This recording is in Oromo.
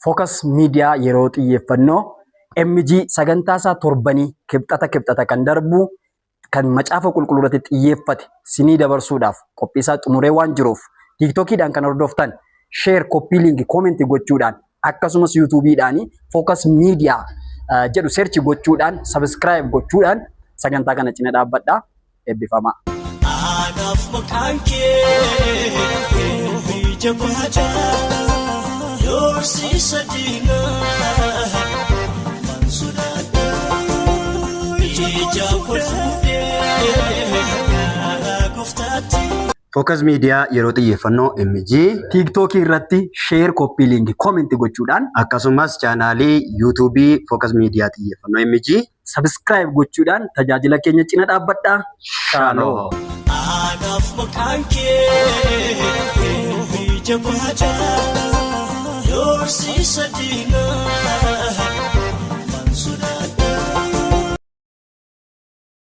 Focus Media yeroo xiyyeeffannoo MG sagantaasaa torbanii kibxata kan darbu kan macaafa qulqulluurratti xiyyeeffate sinii dabarsuudhaaf qophiisaa xumuree waan jiruuf TikTokiidhaan kan hordoftan share, copy link, comment gochuudhaan akkasumas YouTubeidhaan Focus Media jedhu search gochuudhaan subscribe gochuudhaan sagantaa kana cina dhaabbadhaa. Eebbifama. Anaaf maqaan kee Yorsisa dina Mansudada Ija kolfude Guftati Focus Media yeroo xiyyeeffannoo MG TikTok irratti share, copy link, comment gochuudhaan akkasumas chaanaalii YouTube Focus Media xiyyeeffannoo MG subscribe gochuudhaan tajaajila keenya cina dhaabbadhaa. Shalom. Anaaf maqaan kee Yorsisa dina